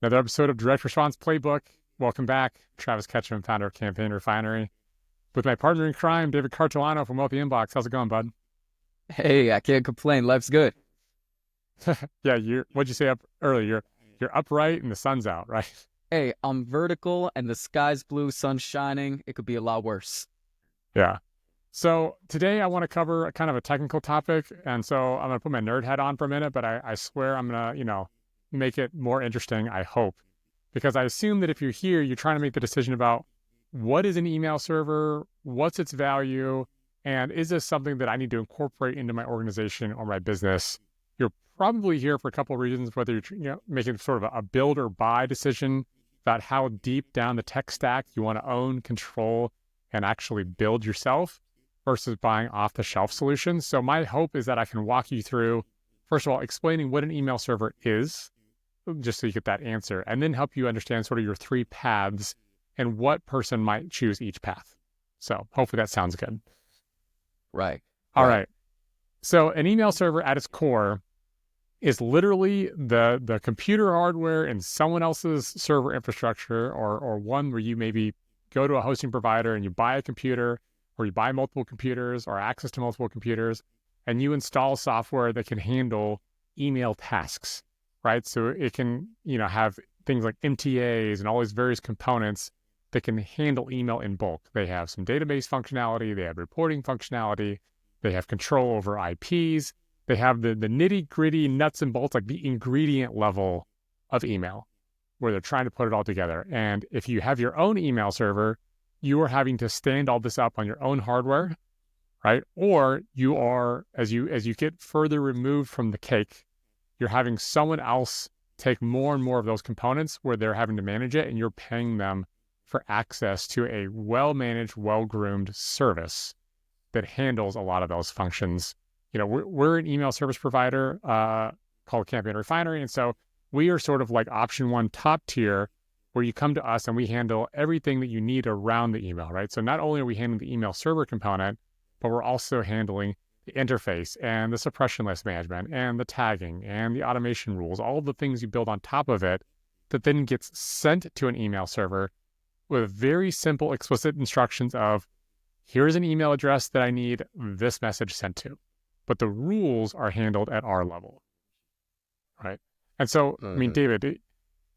Another episode of Direct Response Playbook. Welcome back. Travis Ketchum, founder of Campaign Refinery. With my partner in crime, David Cartolano from Wealthy Inbox. How's it going, bud? Hey, I can't complain. Life's good. Yeah, what'd you say up earlier? You're upright and the sun's out, right? Hey, I'm vertical and the sky's blue, sun's shining. It could be a lot worse. Yeah. So today I want to cover a kind of a technical topic. And so I'm going to put my nerd hat on for a minute, but I swear I'm going to, make it more interesting, I hope. Because I assume that if you're here, you're trying to make the decision about what is an email server, what's its value, and is this something that I need to incorporate into my organization or my business? You're probably here for a couple of reasons, whether you're making sort of a build or buy decision about how deep down the tech stack you want to own, control, and actually build yourself versus buying off-the-shelf solutions. So my hope is that I can walk you through, first of all, explaining what an email server is, just so you get that answer, and then help you understand sort of your three paths and what person might choose each path. So hopefully that sounds good. Right. All right. So an email server at its core is literally the computer hardware in someone else's server infrastructure, or one where you maybe go to a hosting provider and you buy a computer, or you buy multiple computers or access to multiple computers, and you install software that can handle email tasks, right? So it can, have things like MTAs and all these various components that can handle email in bulk. They have some database functionality, they have reporting functionality, they have control over IPs, they have the nitty gritty nuts and bolts, like the ingredient level of email, where they're trying to put it all together. And if you have your own email server, you are having to stand all this up on your own hardware, right? Or you are, as you get further removed from the cake, you're having someone else take more and more of those components where they're having to manage it, and you're paying them for access to a well-managed, well-groomed service that handles a lot of those functions. We're an email service provider called Campaign Refinery, and so we are sort of like option one, top tier, where you come to us and we handle everything that you need around the email, right? So not only are we handling the email server component, but we're also handling the interface and the suppression list management and the tagging and the automation rules, all the things you build on top of it that then gets sent to an email server with very simple, explicit instructions of, here's an email address that I need this message sent to. But the rules are handled at our level, right? And so, David,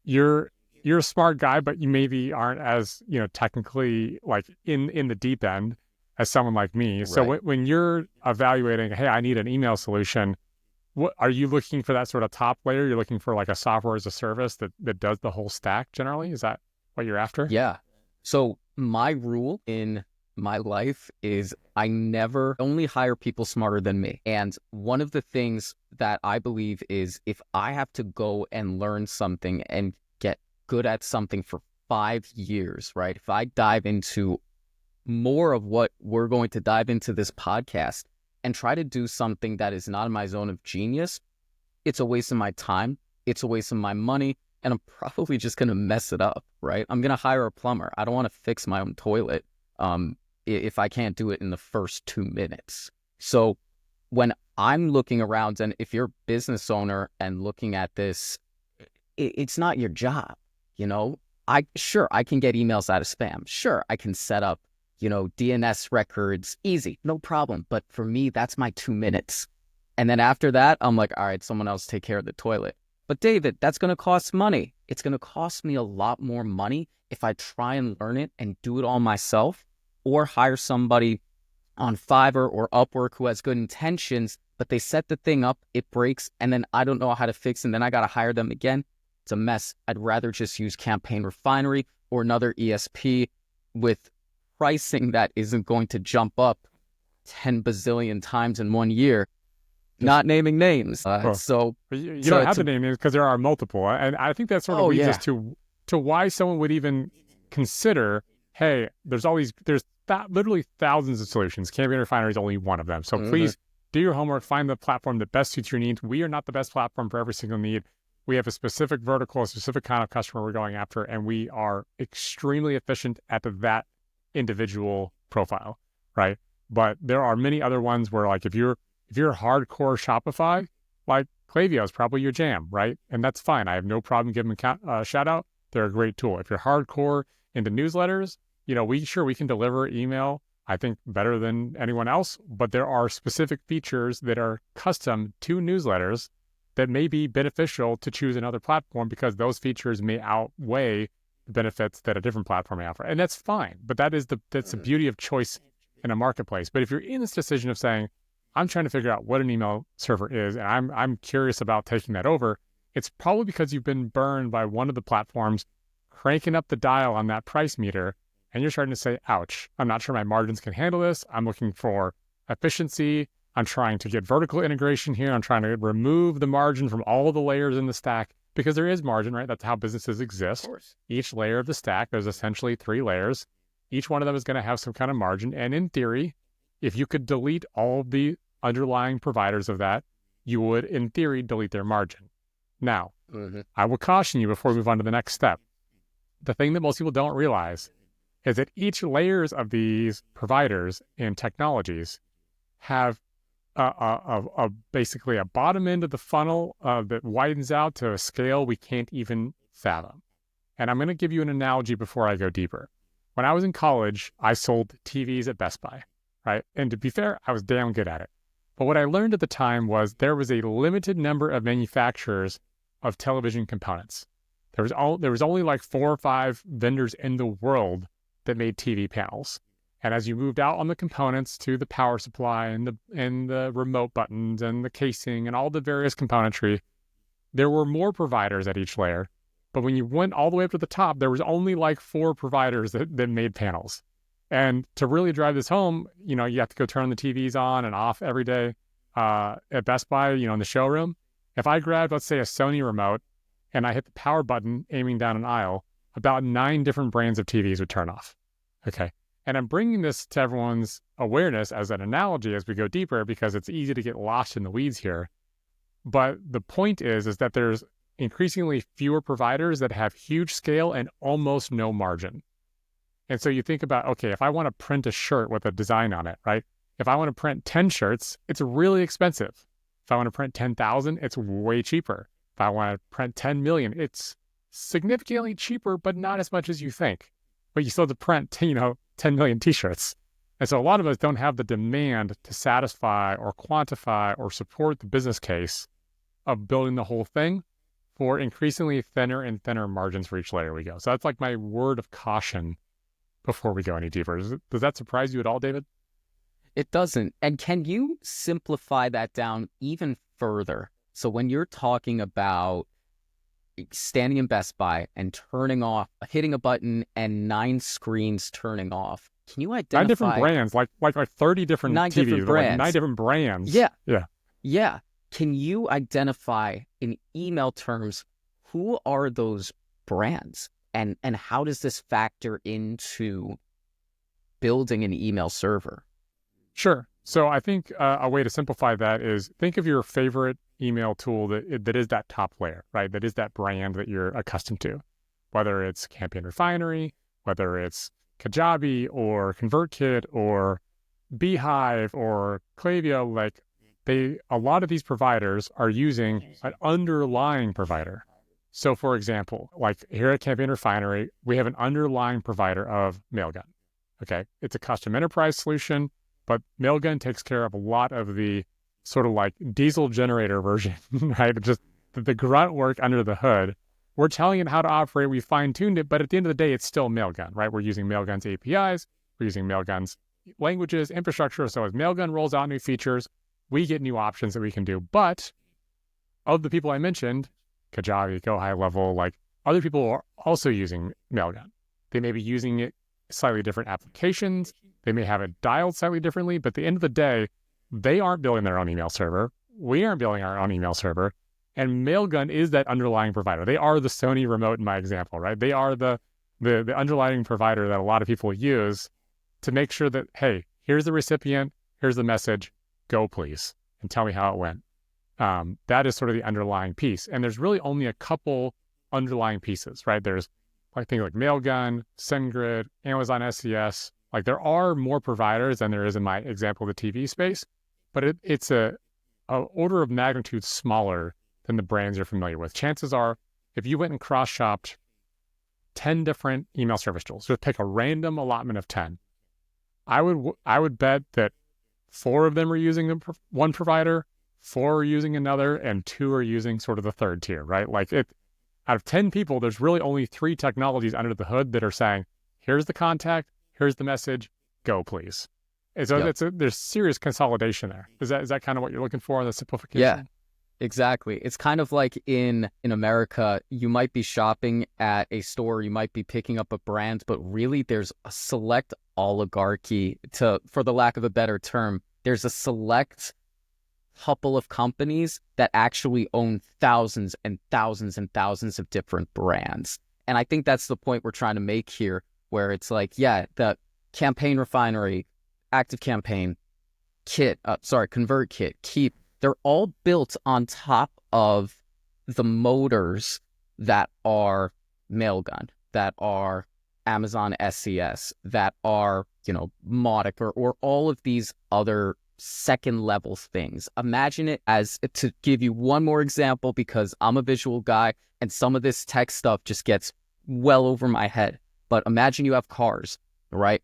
you're a smart guy, but you maybe aren't as, technically like in the deep end as someone like me. Right. So when you're evaluating, hey, I need an email solution, what are you looking for? That sort of top layer? You're looking for like a software as a service that does the whole stack generally? Is that what you're after? Yeah. So my rule in my life is I never only hire people smarter than me. And one of the things that I believe is, if I have to go and learn something and get good at something for 5 years, right? If I dive into more of what we're going to dive into this podcast and try to do something that is not in my zone of genius, it's a waste of my time. It's a waste of my money. And I'm probably just going to mess it up, right? I'm going to hire a plumber. I don't want to fix my own toilet if I can't do it in the first 2 minutes. So when I'm looking around, and if you're a business owner and looking at this, it's not your job. I can get emails out of spam. Sure, I can set up, DNS records, easy, no problem. But for me, that's my 2 minutes. And then after that, I'm like, all right, someone else take care of the toilet. But David, that's going to cost money. It's going to cost me a lot more money if I try and learn it and do it all myself, or hire somebody on Fiverr or Upwork who has good intentions, but they set the thing up, it breaks, and then I don't know how to fix it, and then I got to hire them again. It's a mess. I'd rather just use Campaign Refinery or another ESP with pricing that isn't going to jump up 10 bazillion times in 1 year. Not naming names. So you don't have to name names because there are multiple. And I think that sort of leads us to why someone would even consider, hey, there's literally thousands of solutions. Campaign Refinery is only one of them. So please do your homework, find the platform that best suits your needs. We are not the best platform for every single need. We have a specific vertical, a specific kind of customer we're going after, and we are extremely efficient at that individual profile, right? But there are many other ones where, like, if you're hardcore Shopify, like, Klaviyo is probably your jam, right? And that's fine. I have no problem giving them a shout out. They're a great tool. If you're hardcore into newsletters, we can deliver email, I think, better than anyone else, but there are specific features that are custom to newsletters that may be beneficial to choose another platform because those features may outweigh the benefits that a different platform may offer. And that's fine, but that's the beauty of choice in a marketplace. But if you're in this decision of saying, I'm trying to figure out what an email server is, and I'm curious about taking that over, it's probably because you've been burned by one of the platforms cranking up the dial on that price meter, and you're starting to say, ouch, I'm not sure my margins can handle this. I'm looking for efficiency. I'm trying to get vertical integration here. I'm trying to remove the margin from all of the layers in the stack because there is margin, right? That's how businesses exist. Each layer of the stack, there's essentially 3 layers. Each one of them is going to have some kind of margin. And in theory, if you could delete all of the underlying providers of that, you would, in theory, delete their margin. Now, I will caution you before we move on to the next step. The thing that most people don't realize is that each layers of these providers and technologies have basically a bottom end of the funnel that widens out to a scale we can't even fathom. And I'm going to give you an analogy before I go deeper. When I was in college, I sold TVs at Best Buy, right? And to be fair, I was damn good at it. But what I learned at the time was there was a limited number of manufacturers of television components. There was only like 4 or 5 vendors in the world that made TV panels. And as you moved out on the components to the power supply and the remote buttons and the casing and all the various componentry, there were more providers at each layer. But when you went all the way up to the top, there was only like 4 providers that made panels. And to really drive this home, you have to go turn the TVs on and off every day at Best Buy, in the showroom. If I grabbed, let's say, a Sony remote and I hit the power button aiming down an aisle, about 9 different brands of TVs would turn off. Okay. And I'm bringing this to everyone's awareness as an analogy as we go deeper because it's easy to get lost in the weeds here. But the point is that there's increasingly fewer providers that have huge scale and almost no margin. And so you think about, okay, if I want to print a shirt with a design on it, right? If I want to print 10 shirts, it's really expensive. If I want to print 10,000, it's way cheaper. If I want to print 10 million, it's significantly cheaper, but not as much as you think. But you still have to print, 10 million t-shirts. And so a lot of us don't have the demand to satisfy or quantify or support the business case of building the whole thing for increasingly thinner and thinner margins for each layer we go. So that's like my word of caution before we go any deeper. Does that surprise you at all, David? It doesn't. And can you simplify that down even further? So when you're talking about standing in Best Buy and turning off, hitting a button and 9 screens turning off, can you identify 9 different brands, like 30 different 9 TVs, different brands. like 9 different brands. Yeah. Can you identify in email terms who are those brands and how does this factor into building an email server? Sure. So I think a way to simplify that is think of your favorite email tool that is that top layer, right? That is that brand that you're accustomed to, whether it's Campaign Refinery, whether it's Kajabi or ConvertKit or Beehive or Klaviyo. Like a lot of these providers are using an underlying provider. So for example, like here at Campaign Refinery, we have an underlying provider of Mailgun. Okay. It's a custom enterprise solution, but Mailgun takes care of a lot of the sort of like diesel generator version, right? Just the grunt work under the hood. We're telling it how to operate. We fine-tuned it, but at the end of the day, it's still Mailgun, right? We're using Mailgun's APIs. We're using Mailgun's languages, infrastructure. So as Mailgun rolls out new features, we get new options that we can do. But of the people I mentioned, Kajabi, Go High Level, like other people are also using Mailgun. They may be using it slightly different applications. They may have it dialed slightly differently, but at the end of the day, they aren't building their own email server. We aren't building our own email server. And Mailgun is that underlying provider. They are the Sony remote in my example, right? They are the underlying provider that a lot of people use to make sure that, hey, here's the recipient, here's the message, go please, and tell me how it went. That is sort of the underlying piece. And there's really only a couple underlying pieces, right? There's things like Mailgun, SendGrid, Amazon SES. Like there are more providers than there is in my example of the TV space, but it's a order of magnitude smaller than the brands you're familiar with. Chances are, if you went and cross-shopped 10 different email service tools, just pick a random allotment of 10, I would bet that 4 of them are using one provider, 4 are using another, and 2 are using sort of the third tier, right? Like out of 10 people, there's really only 3 technologies under the hood that are saying, here's the contact, here's the message, go please. And so there's serious consolidation there. Is that kind of what you're looking for in the simplification? Yeah, exactly. It's kind of like in America, you might be shopping at a store, you might be picking up a brand, but really there's a select oligarchy, for the lack of a better term. There's a select couple of companies that actually own thousands and thousands and thousands of different brands. And I think that's the point we're trying to make here, where it's like, yeah, the Campaign Refinery, ActiveCampaign, ConvertKit, Keep, they're all built on top of the motors that are Mailgun, that are Amazon SES, that are, Mautic, or all of these other second level things. Imagine it as, to give you one more example, because I'm a visual guy and some of this tech stuff just gets well over my head. But imagine you have cars, right?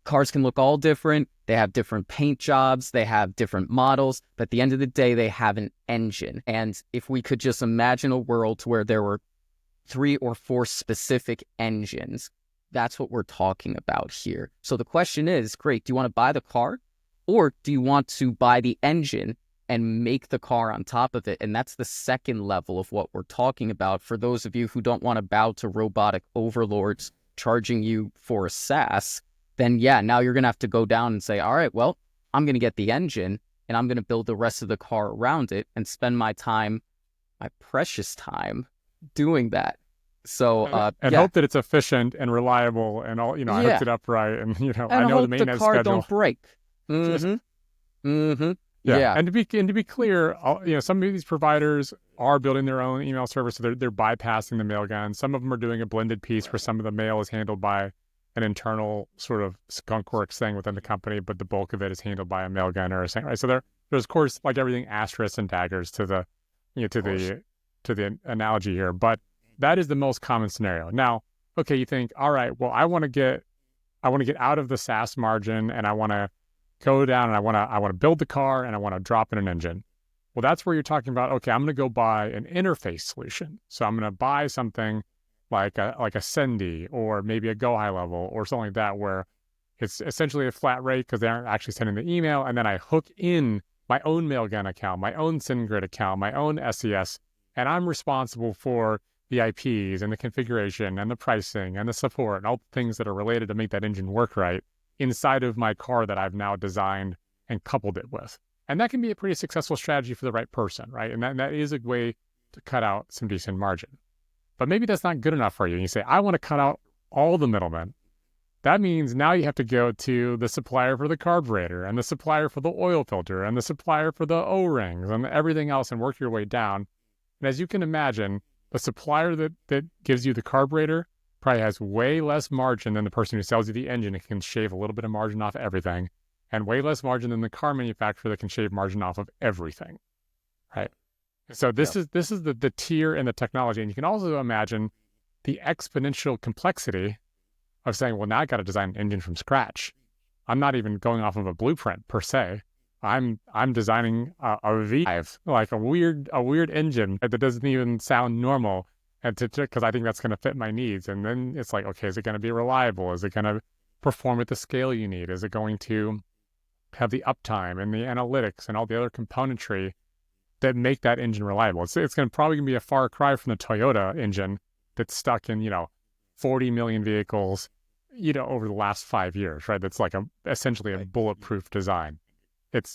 Cars can look all different. They have different paint jobs. They have different models. But at the end of the day, they have an engine. And if we could just imagine a world where there were 3 or 4 specific engines, that's what we're talking about here. So the question is, great, do you want to buy the car? Or do you want to buy the engine and make the car on top of it? And that's the second level of what we're talking about. For those of you who don't want to bow to robotic overlords charging you for a SaaS, then yeah, now you're going to have to go down and say, all right, well, I'm going to get the engine and I'm going to build the rest of the car around it and spend my time, my precious time, doing that. So, and hope that it's efficient and reliable and all, I hooked it up right. And, and I know the maintenance the car schedule. don't break. Mm-hmm. Mm-hmm. Yeah. And to be clear, some of these providers are building their own email service, so they're bypassing the Mailgun. Some of them are doing a blended piece where some of the mail is handled by an internal sort of skunkworks thing within the company, but the bulk of it is handled by a Mailgun or a thing, right? So there's of course, like everything, asterisks and daggers to the to the analogy here, but that is the most common scenario. Now, okay, you think, all right, well, I want to get out of the SaaS margin and I want to go down and I want to build the car and I want to drop in an engine. Well, that's where you're talking about, okay, I'm going to go buy an interface solution. So I'm going to buy something like a Sendy or maybe a Go High Level or something like that, where it's essentially a flat rate because they aren't actually sending the email. And then I hook in my own Mailgun account, my own SendGrid account, my own SES, and I'm responsible for the IPs and the configuration and the pricing and the support and all the things that are related to make that engine work right inside of my car that I've now designed and coupled it with. And that can be a pretty successful strategy for the right person, right? And that is a way to cut out some decent margin. But maybe that's not good enough for you. And you say, I want to cut out all the middlemen. That means now you have to go to the supplier for the carburetor and the supplier for the oil filter and the supplier for the O-rings and everything else and work your way down. And as you can imagine, the supplier that gives you the carburetor probably has way less margin than the person who sells you the engine and can shave a little bit of margin off everything, and way less margin than the car manufacturer that can shave margin off of everything, right? So this is the tier and the technology. And you can also imagine the exponential complexity of saying, well, now I got to design an engine from scratch. I'm not even going off of a blueprint per se. I'm designing a V5, like a weird engine that doesn't even sound normal, and because I think that's going to fit my needs. And then it's like, okay, is it going to be reliable? Is it going to perform at the scale you need? Is it going to have the uptime and the analytics and all the other componentry that make that engine reliable? It's going to probably be a far cry from the Toyota engine that's stuck in 40 million vehicles over the last 5 years, right? That's like essentially a bulletproof design.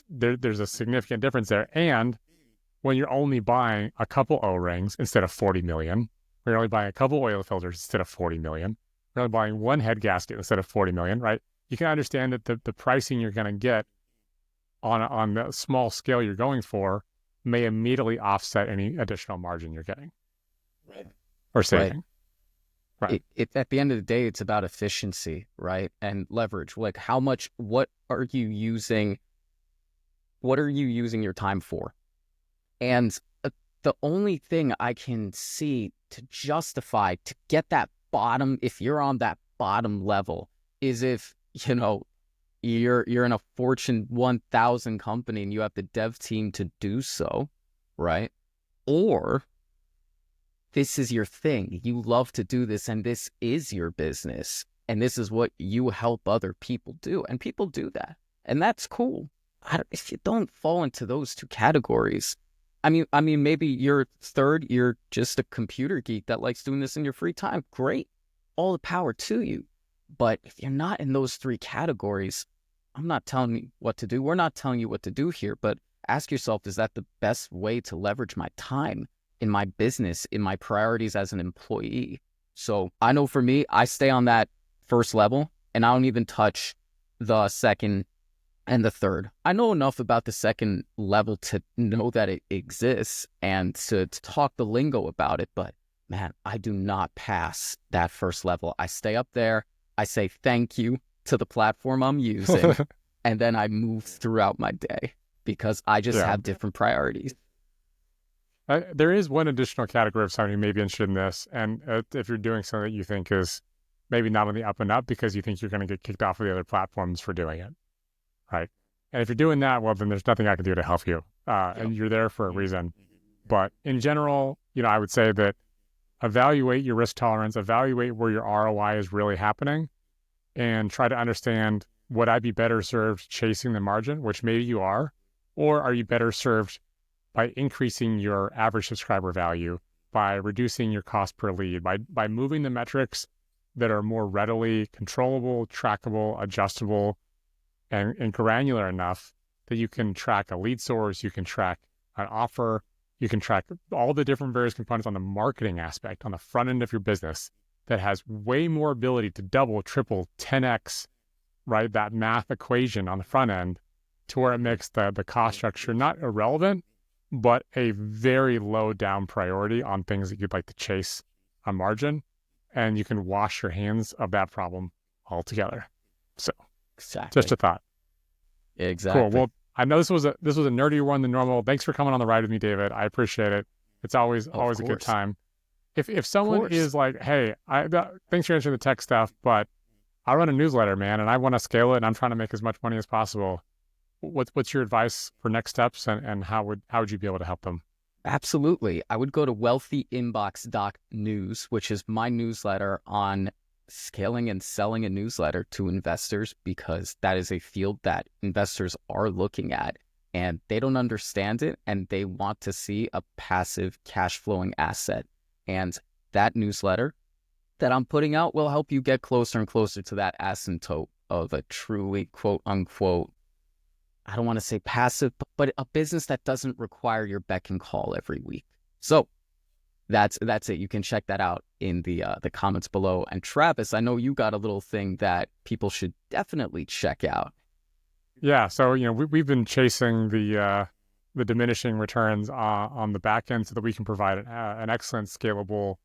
There's a significant difference there. And when you're only buying a couple O-rings instead of 40 million, when you're only buying a couple oil filters instead of 40 million, you're only buying one head gasket instead of 40 million, right? You can understand that the pricing you're going to get on the small scale you're going for may immediately offset any additional margin you're getting, right, or saving. Right. At the end of the day, it's about efficiency, right, and leverage. Like, what are you using your time for? And the only thing I can see to justify to get that bottom, if you're on that bottom level, is if, you know, you're in a Fortune 1000 company and you have the dev team to do so, right? Or this is your thing. You love to do this, and this is your business, and this is what you help other people do, and people do that, and that's cool. If you don't fall into those two categories, I mean, maybe you're third, you're just a computer geek that likes doing this in your free time. Great, all the power to you. But if you're not in those three categories, I'm not telling you what to do. We're not telling you what to do here, but ask yourself, is that the best way to leverage my time in my business, in my priorities as an employee? So I know for me, I stay on that first level and I don't even touch the second and the third. I know enough about the second level to know that it exists and to talk the lingo about it, but man, I do not pass that first level. I stay up there. I say thank you to the platform I'm using, and then I move throughout my day because I just have different priorities. There is one additional category of someone who may be interested in this, and if you're doing something that you think is maybe not on the up and up because you think you're going to get kicked off of the other platforms for doing it, right? And if you're doing that, well, then there's nothing I can do to help you, and you're there for a reason. But in general, I would say that evaluate your risk tolerance, evaluate where your ROI is really happening, and try to understand, would I be better served chasing the margin, which maybe you are, or are you better served by increasing your average subscriber value, by reducing your cost per lead, by moving the metrics that are more readily controllable, trackable, adjustable, and granular enough that you can track a lead source, you can track an offer, you can track all the different various components on the marketing aspect, on the front end of your business, that has way more ability to double, triple, 10x, right? That math equation on the front end, to where it makes the cost structure not irrelevant, but a very low down priority on things that you'd like to chase on margin. And you can wash your hands of that problem altogether. So exactly. Just a thought. Exactly. Cool. Well, I know this was a nerdier one than normal. Thanks for coming on the ride with me, David. I appreciate it. It's always a good time. If someone is like, hey, thanks for answering the tech stuff, but I run a newsletter, man, and I want to scale it, and I'm trying to make as much money as possible. What's your advice for next steps, and how would you be able to help them? Absolutely. I would go to wealthyinbox.news, which is my newsletter on scaling and selling a newsletter to investors, because that is a field that investors are looking at and they don't understand it, and they want to see a passive cash flowing asset. And that newsletter that I'm putting out will help you get closer and closer to that asymptote of a truly quote unquote, I don't want to say passive, but a business that doesn't require your beck and call every week. So that's it. You can check that out in the comments below. And Travis, I know you got a little thing that people should definitely check out. Yeah. So we've been chasing the diminishing returns on the back end so that we can provide an excellent, scalable,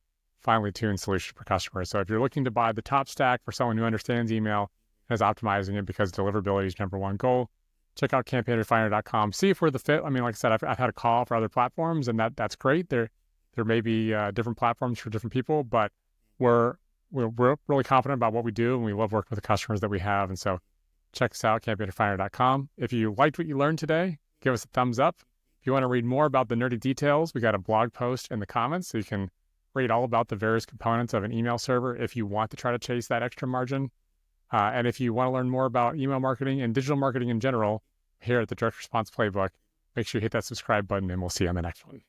finely tuned solution for customers. So if you're looking to buy the top stack for someone who understands email and is optimizing it because deliverability is number one goal, check out campaignrefiner.com. See if we're the fit. I mean, like I said, I've had a call for other platforms, and that's great. There may be different platforms for different people, but we're really confident about what we do, and we love working with the customers that we have. And so check us out, campaignrefiner.com. If you liked what you learned today, give us a thumbs up. If you want to read more about the nerdy details, we got a blog post in the comments, so you can read all about the various components of an email server if you want to try to chase that extra margin. And if you want to learn more about email marketing and digital marketing in general, here at the Direct Response Playbook, make sure you hit that subscribe button, and we'll see you on the next one.